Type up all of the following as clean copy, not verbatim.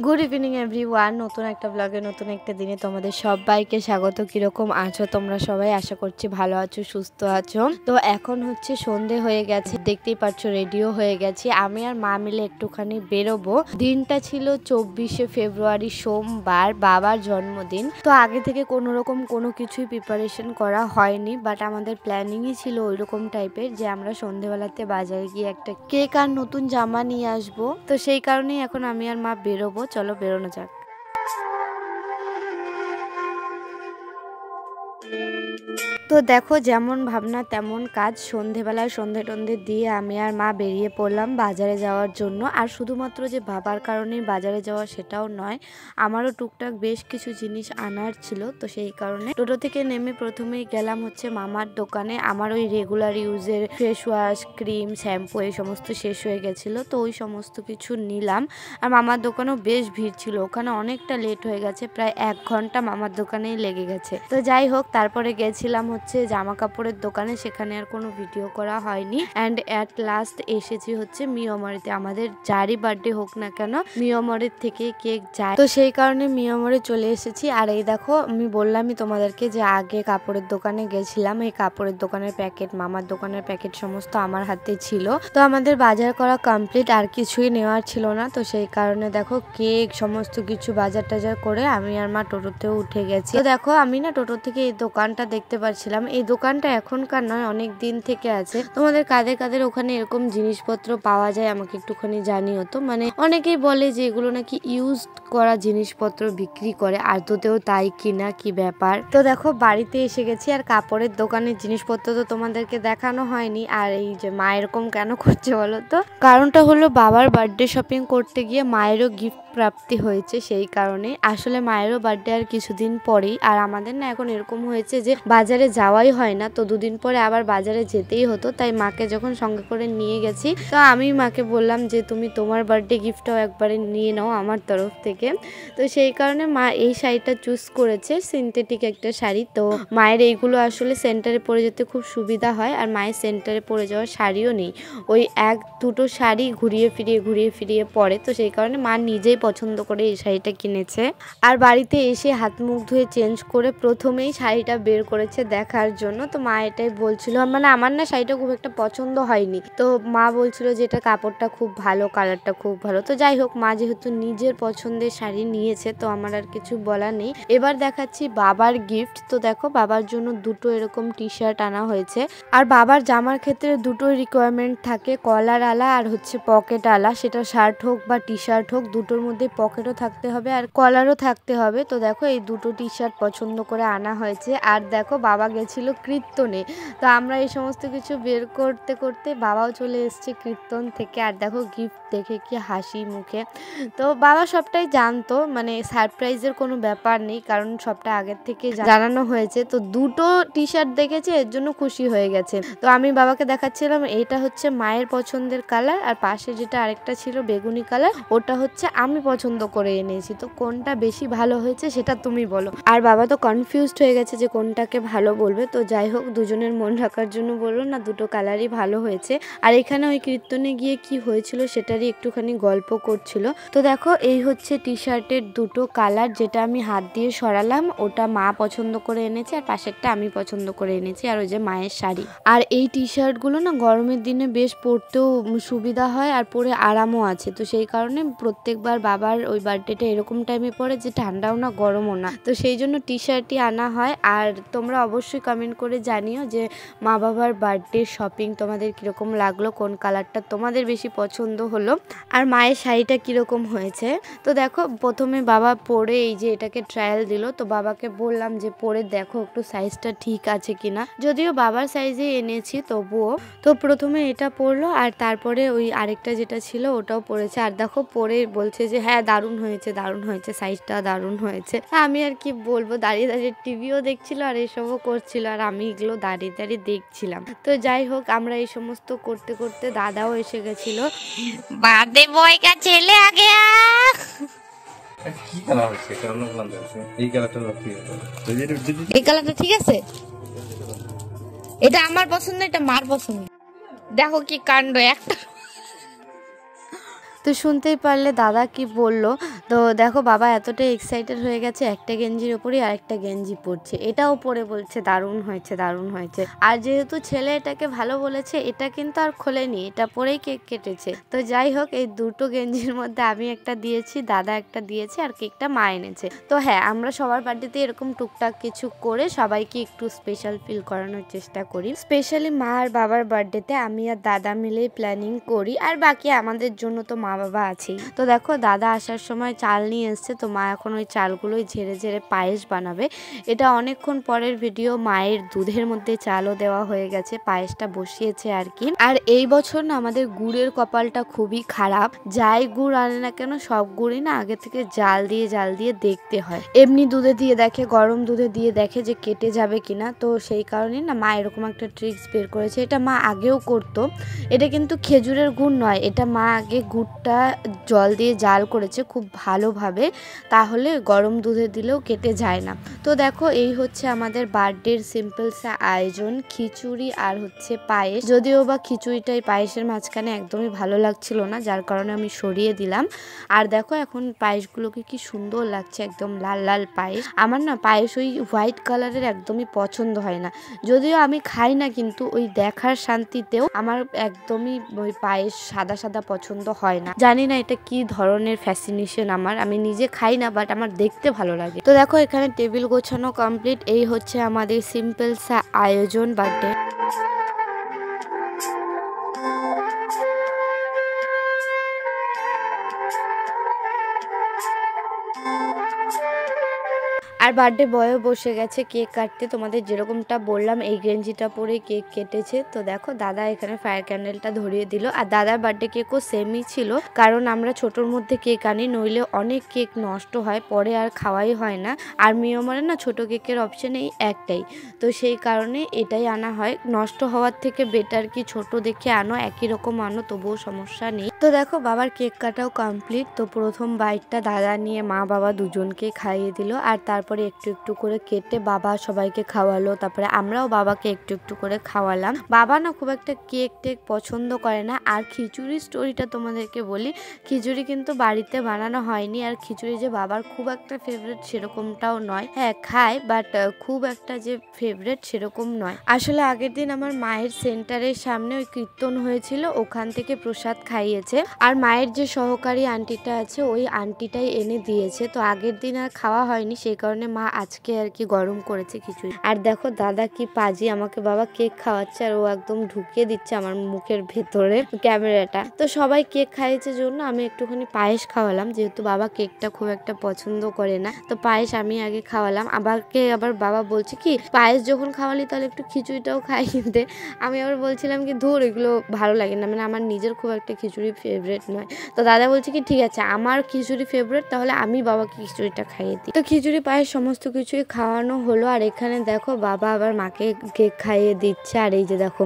Good evening everyone. নতুন একটা ব্লগে নতুন একটা দিনে তোমাদের সবাইকে স্বাগত। কিরকম আছো তোমরা সবাই? আশা করছি ভালো আছো, সুস্থ আছো। তো এখন হচ্ছে সন্ধে হয়ে গেছে, দেখতেই পাচ্ছ রেডিও হয়ে গেছি। আমি আর মা মিলে একটুখানি বেরোবো। দিনটা ছিল 24শে ফেব্রুয়ারি, সোমবার, বাবার জন্মদিন। তো আগে থেকে কোনো রকম কোনো কিছুই প্রিপারেশন করা হয়নি, বাট আমাদের প্ল্যানিংই ছিল ওইরকম টাইপের যে আমরা সন্ধেবেলাতে বাজারে গিয়ে একটা কেক আর নতুন জামা নিয়ে আসবো। তো সেই কারণেই এখন আমি আর মা বেরোবো। চলো বেরোনো যাক। তো দেখো, যেমন ভাবনা তেমন কাজ। সন্ধেবেলায় সন্ধে টন্ধে দিয়ে আমি আর মা বেরিয়ে পড়লাম বাজারে যাওয়ার জন্য। আর শুধুমাত্র যে বাবার কারণেই বাজারে যাওয়া সেটাও নয়, আমারও টুকটাক বেশ কিছু জিনিস আনার ছিল। তো সেই কারণে টোটো থেকে নেমে প্রথমেই গেলাম হচ্ছে মামার দোকানে। আমার ওই রেগুলার ইউজের ফেস ওয়াশ, ক্রিম, শ্যাম্পু এই সমস্ত শেষ হয়ে গেছিলো, তো ওই সমস্ত কিছু নিলাম। আর মামার দোকানেও বেশ ভিড় ছিল, ওখানে অনেকটা লেট হয়ে গেছে, প্রায় 1 ঘন্টা মামার দোকানেই লেগে গেছে। তো যাই হোক, তারপরে গেছিলাম হচ্ছে জামা কাপড়ের দোকানে, সেখানে আর কোনো ভিডিও করা হয়নি। অ্যান্ড অ্যাট লাস্ট এসেছি হচ্ছে মিয়ামরিতে। আমাদের যারই বার্থডে হোক না কেন মিয়ামরির থেকে কেক যায়, তো সেই কারণে মিয়ামরে চলে এসেছি। আর এই দেখো, আমি বললামই তোমাদেরকে যে আগে কাপড়ের দোকানে গেছিলাম। এই কাপড়ের দোকানের প্যাকেট, মামার দোকানের প্যাকেট সমস্ত আমার হাতে ছিল। তো আমাদের বাজার করা কমপ্লিট, আর কিছুই নেওয়ার ছিল না। তো সেই কারণে দেখো কেক সমস্ত কিছু বাজার টাজার করে আমি আর মা টোটোতেও উঠে গেছি। তো দেখো, আমি না টোটো থেকে এই দোকানটা দেখতে পাচ্ছিলাম। এই দোকানটা এখনকার নয়, অনেক দিন থেকে আছে। তোমাদের কাদের কাদের ওখানে এরকম জিনিসপত্র পাওয়া যায় আমাকে একটুখানি জানিও তো। মানে অনেকেই বলে যে এগুলো নাকি ইউজ করা জিনিসপত্র বিক্রি করে, আদতেও তাই কিনা কি ব্যাপার। তো দেখো, বাড়িতে এসে গেছি। আর কাপড়ের দোকানের জিনিসপত্র তো তোমাদেরকে দেখানো হয়নি। আর এই যে মা এরকম কেন করছে বলো তো? কারণটা হলো বাবার বার্থডে শপিং করতে গিয়ে মায়েরও গিফট প্রাপ্তি হয়েছে, সেই কারণে। আসলে মায়েরও বার্থডে আর কিছুদিন পরেই। আর আমাদের না এখন এরকম হয়েছে যে বাজারে যাওয়াই হয় না, তো দুদিন পরে আবার বাজারে যেতেই হতো। তাই মাকে যখন সঙ্গে করে নিয়ে গেছি, তো আমি মাকে বললাম যে তুমি তোমার বার্থডে গিফটটাও একবারে নিয়ে নাও আমার তরফ থেকে। তো সেই কারণে মা এই শাড়িটা চুজ করেছে, সিনথেটিক একটা শাড়ি। তো মায়ের এইগুলো আসলে সেন্টারে পরে যেতে খুব সুবিধা হয়। আর মায়ের সেন্টারে পরে যাওয়ার শাড়িও নেই, ওই 1-2টো শাড়ি ঘুরিয়ে ফিরিয়ে পরে। তো সেই কারণে মা নিজেই পছন্দ করে এই শাড়িটা কিনেছে। আর বাড়িতে এসে হাত মুখ ধুয়ে চেঞ্জ করে প্রথমেই শাড়িটা বের করেছে দেখার জন্য। তো মা এটাই বলছিল, মানে আমার না শাড়িটা খুব একটা পছন্দ হয়নি। তো মা বলছিল যে এটা কাপড়টা খুব ভালো, কালারটা খুব ভালো। তো যাই হোক, মা যেহেতু নিজের পছন্দের শাড়ি নিয়েছে, তো আমার আর কিছু বলা নেই। এবার দেখাচ্ছি বাবার গিফট। তো দেখো, বাবার জন্য 2টো এরকম টি শার্ট আনা হয়েছে। আর বাবার জামার ক্ষেত্রে 2টোই রিকোয়ারমেন্ট থাকে, কলার আলা আর হচ্ছে পকেট আলা। সেটা শার্ট হোক বা টি শার্ট হোক, দুটোর মধ্যে পকেটও থাকতে হবে আর কলারও থাকতে হবে। তো দেখো, এই 2টো টি শার্ট পছন্দ করে আনা হয়েছে। আর দেখো, বাবা গেছিল কীর্তনে। তো আমরা এই সমস্ত কিছু বের করতে করতে বাবাও চলে এসছে কীর্তন থেকে। আর দেখো, গিফট দেখে কি হাসি মুখে। তো বাবা সবটাই জানতো, মানে সারপ্রাইজের কোনো ব্যাপার নেই, কারণ সবটা আগের থেকে জানানো হয়েছে। তো 2টো টি শার্ট দেখেছে, এর জন্য খুশি হয়ে গেছে। তো আমি বাবাকে দেখাচ্ছিলাম, এটা হচ্ছে মায়ের পছন্দের কালার, আর পাশে যেটা আরেকটা ছিল বেগুনি কালার, ওটা হচ্ছে আমি পছন্দ করে এনেছি। তো কোনটা বেশি ভালো হয়েছে সেটা তুমি বলো। আর বাবা তো কনফিউজড হয়ে গেছে যে কোনটাকে ভালো বলবে। তো যাই হোক, দুজনের মন রাখার জন্য বললো না, 2টো কালারই ভালো হয়েছে। আর এখানে ওই কীর্তনে গিয়ে কি হয়েছিল সেটারই একটুখানি গল্প করছিল। তো দেখো, এই হচ্ছে টি শার্টের 2টো কালার। যেটা আমি হাত দিয়ে সরালাম ওটা মা পছন্দ করে এনেছে, আর পাশেরটা আমি পছন্দ করে এনেছি। আর ওই যে মায়ের শাড়ি। আর এই টি শার্টগুলো না গরমের দিনে বেশ পরতেও সুবিধা হয়, আর পরে আরামও আছে। তো সেই কারণে প্রত্যেকবার বাবার ওই বার্থডেটা এরকম টাইমে পড়ে যে ঠান্ডাও না গরমও না, তো সেই জন্য টি শার্টই আনা হয়। আর তোমরা অবশ্যই কমেন্ট করে জানিও যে মা বাবার বার্থডে শপিং তোমাদের কীরকম লাগলো, কোন কালারটা তোমাদের বেশি পছন্দ হলো, আর মায়ের শাড়িটা কীরকম হয়েছে। তো দেখো, প্রথমে বাবা পরে এই যে এটাকে ট্রায়াল দিল। তো বাবাকে বললাম যে পরে দেখো একটু সাইজটা ঠিক আছে কিনা, যদিও বাবার সাইজে এনেছি তবুও। তো প্রথমে এটা পরলো, আর তারপরে ওই আরেকটা যেটা ছিল ওটাও পরেছে। আর দেখো, পরে বলছে যে হ্যাঁ দারুণ হয়েছে, সাইজটা দারুণ হয়েছে। আমি আর কি বলবো, দাঁড়িয়ে দাঁড়িয়ে টিভিও দেখছিল আর এসবও করছিল, আর আমি এগুলো দাঁড়িয়ে দাঁড়িয়ে দেখছিলাম। তো যাই হোক, আমরা এই সমস্ত করতে করতে দাদাও এসে গেছিল। বাদে বয় কা ছেলে আগে এই কালারটা ঠিক আছে, এটা আমার পছন্দ, এটা মার পছন্দ। দেখো কি কাণ্ড একটা। তো শুনতেই পারলে দাদা কি বলল। তো দেখো বাবা এতটাই এক্সাইটেড হয়ে গেছে, একটা গেঞ্জির ওপরই আরেকটা গেঞ্জি পরছে, এটাও পরে বলছে দারুণ হয়েছে দারুণ হয়েছে। আর যেহেতু ছেলে এটাকে ভালো বলেছে, এটা কিন্তু আর খোলেনি, এটা পরেই কেক কেটেছে। তো যাই হোক, এই দুটো গেঞ্জির মধ্যে আমি একটা দিয়েছি, দাদা একটা দিয়েছে, আর কেকটা মা এনেছে। তো হ্যাঁ, আমরা সবার বার্থডেতে এরকম টুকটাক কিছু করে সবাইকে একটু স্পেশাল ফিল করানোর চেষ্টা করি। স্পেশালি মা আর বাবার বার্থডেতে আমি আর দাদা মিলেই প্ল্যানিং করি, আর বাকি আমাদের জন্য তো মা বাবা আছেই। তো দেখো দাদা আসার সময় চাল নিয়ে এসছে, তো মা এখন ওই চালগুলোই ঝেড়ে ঝেড়ে পায়েস বানাবে। এটা অনেকক্ষণ পরের ভিডিও, মায়ের দুধের মধ্যে চালও দেওয়া হয়ে গেছে, পায়েসটা বসিয়েছে আর কি। আর এই বছর না আমাদের গুড়ের কপালটা খুবই খারাপ, যাই গুড় আনে না কেন সব গুড়ই না আগে থেকে জাল দিয়ে দেখতে হয়। এমনি দুধে দিয়ে দেখে, গরম দুধে দিয়ে দেখে যে কেটে যাবে কিনা। তো সেই কারণে না মা এরকম একটা ট্রিক্স বের করেছে। এটা মা আগেও করতো, এটা কিন্তু খেজুরের গুড় নয়, এটা মা আগে গুড়টা জল দিয়ে জাল করেছে খুব ভালোভাবে, তাহলে গরম দুধে দিলেও কেটে যায় না। তো দেখো এই হচ্ছে আমাদের বার্থডের সিম্পল সা আয়োজন, খিচুড়ি আর হচ্ছে পায়েস। যদিও বা খিচুড়িটাই পায়েসের মাঝখানে একদমই ভালো লাগছিল না, যার কারণে আমি সরিয়ে দিলাম। আর দেখো এখন পায়েসগুলোকে কি সুন্দর লাগছে, একদম লাল লাল পায়েস। আমার না পায়েস ওই হোয়াইট কালারের একদমই পছন্দ হয় না, যদিও আমি খাই না, কিন্তু ওই দেখার শান্তিতেও আমার একদমই ওই পায়েস সাদা সাদা পছন্দ হয় না। জানি না এটা কি ধরনের ফ্যাসিনেশন আমার, আমি নিজে খাই না বাট আমার দেখতে ভালো লাগে। তো দেখো এখানে টেবিল গোছানো কমপ্লিট, এই হচ্ছে আমাদের সিম্পল সা আয়োজন বার্থডে। আর বার্থডে বয়ও বসে গেছে কেক কাটতে, তোমাদের যেরকমটা বললাম এই গেঞ্জিটা পরে কেক কেটেছে। তো দেখো দাদা এখানে ফায়ার ক্যান্ডেলটা ধরিয়ে দিল, আর দাদার বার্থডে কেকও সেমই ছিল, কারণ আমরা ছোটোর মধ্যে কেক আনি, নইলে অনেক কেক নষ্ট হয়, পরে আর খাওয়াই হয় না। আর মিয়মারে না ছোটো কেকের অপশন এই একটাই, তো সেই কারণে এটাই আনা হয়। নষ্ট হওয়ার থেকে বেটার কি ছোট দেখে আনো, একই রকম আনো, তবুও সমস্যা নেই। তো দেখো বাবার কেক কাটাও কমপ্লিট। তো প্রথম বাইটটা দাদা নিয়ে মা বাবা দুজনকে খাইয়ে দিল, আর তারপরে একটু একটু করে কেটে বাবা সবাইকে খাওয়ালো, তারপরে আমরাও বাবাকে একটু একটু করে খাওয়ালাম। বাবা না খুব একটা কেক টেক পছন্দ করে না। আর খিচুড়ির স্টোরিটা তোমাদেরকে বলি, খিচুড়ি কিন্তু বাড়িতে বানানো হয়নি, আর খিচুড়ি যে বাবার খুব একটা ফেভারিট সেরকমটাও নয়, হ্যাঁ খায় বাট খুব একটা যে ফেভারিট সেরকম নয়। আসলে আগের দিন আমার মায়ের সেন্টারের সামনে ওই কীর্তন হয়েছিল, ওখান থেকে প্রসাদ খাইয়েছে, আর মায়ের যে সহকারী আন্টিটা আছে ওই আন্টিটাই এনে দিয়েছে। তো আগের দিন আর খাওয়া হয়নি, সেই কারণে মা আজকে আর কি গরম করেছে খিচুড়ি। আর দেখো দাদা কি পাজি, আমাকে বাবা কেক খাওয়াচ্ছে আর ও একদম ঢুকিয়ে দিচ্ছে আমার মুখের ভেতরে ক্যামেরাটা। তো সবাই কেক খাইয়েছে জন্য আমি একটুখানি পায়েস খাওয়ালাম, যেহেতু বাবা কেকটা খুব একটা পছন্দ করে না, তো পায়েস আমি আগে খাওয়ালাম। আবার বাবা বলছে কি পায়েস যখন খাওয়ালি তাহলে একটু খিচুড়িটাও খাইয়ে দে। আমি আবার বলছিলাম কি ধুর এগুলো ভালো লাগে না, মানে আমার নিজের খুব একটা খিচুড়ি ফেভারিট নয়। তো দাদা বলছে কি ঠিক আছে আমার খিচুড়ি ফেভারিট, তাহলে আমি বাবাকে খিচুড়িটা খাইয়ে দিই। তো খিচুড়ি পায়েস সমস্ত কিছুই খাওয়ানো হলো। আর এখানে দেখো বাবা আবার মাকে কেক খাইয়ে দিচ্ছে। আর এই যে দেখো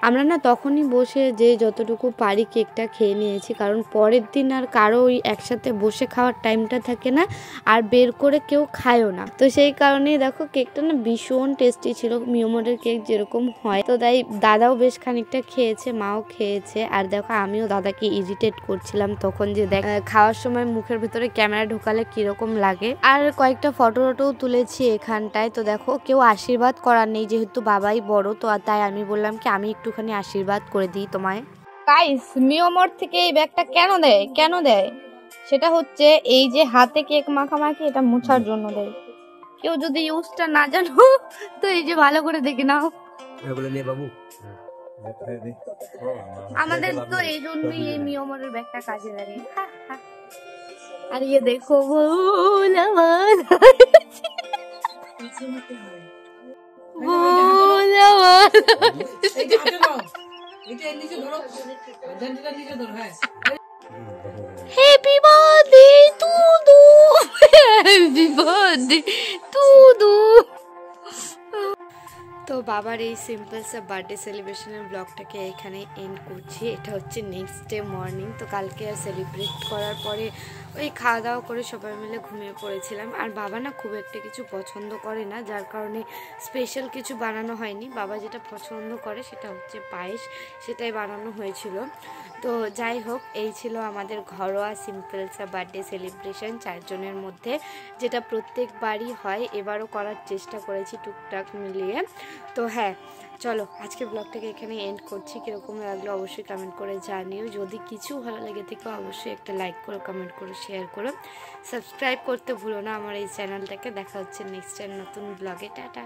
আমরা না তখনই বসে যে যতটুকু পারি কেকটা খেয়ে নিয়েছি, কারণ পরের দিন আর কারো ওই একসাথে বসে খাওয়ার টাইমটা থাকে না, আর বের করে কেউ খায়ও না। তো সেই কারণেই দেখো কেকটা না ভীষণ টেস্টি ছিল, মিয়মোরের কেক যেরকম হয়। তো তাই দাদাও বেশ খানিকটা খেয়েছে, মাও খেয়েছে। আর দেখো আমিও দাদাকে ইরিটেট করছিলাম তখন, যে দেখ খাওয়ার সময় মুখের ভেতরে ক্যামেরা ঢোকালে কিরকম লাগে। আর কয়েকটা ফটো তুলেছি এখানটায়। তো দেখো কেউ আশীর্বাদ করার নেই, যেহেতু বাবাই বড়, তো তাই আমি বললাম কি আমি একটুখানি আশীর্বাদ করে দিই তোমায়। গাইস মিওমোর থেকে এই ব্যাগটা কেন দেয় সেটা হচ্ছে এই যে হাতে কেক মাখামাখি, এটা মোছার জন্য দেয়। কেউ যদি ইউজটা না জানো তো এই যে ভালো করে দেখে নাও, আমাদের তো এই জন্যই এই মিওমোরের ব্যাগটা কাজে লাগে। আর ইয়ে দেখো হ্যাপি বার্থডে টু দু, হ্যাপি বার্থডে টু দু। তো বাবার এই সিম্পল সা বার্থডে সেলিব্রেশনের ব্লগটাকে এখানে এন্ড করছি। এটা হচ্ছে নেক্সট ডে মর্নিং। তো কালকে আর সেলিব্রেট করার পরে ওই খাওয়া দাওয়া করে সবাই মিলে ঘুমিয়ে পড়েছিলাম। আর বাবা না খুব একটা কিছু পছন্দ করে না, যার কারণে স্পেশাল কিছু বানানো হয়নি। বাবা যেটা পছন্দ করে সেটা হচ্ছে পায়েস, সেটাই বানানো হয়েছিল। তো যাই হোক, এই ছিল আমাদের ঘরোয়া সিম্পল সা বার্থডে সেলিব্রেশন 4 জনের মধ্যে, যেটা প্রত্যেকবারই হয়। এবারও করার চেষ্টা করেছি টুকটাক মিলিয়ে। তো হ্যাঁ, চলো আজকে ব্লগটাকে এখানে এন্ড করছি। কীরকম লাগলো অবশ্যই কমেন্ট করে জানিও। যদি কিছু ভালো লেগে থাকে অবশ্যই একটা লাইক করো, কমেন্ট করো, শেয়ার করো, সাবস্ক্রাইব করতে ভুলো না আমার এই চ্যানেলটাকে। দেখা হচ্ছে নেক্সট টাইম নতুন ব্লগে। টাটা।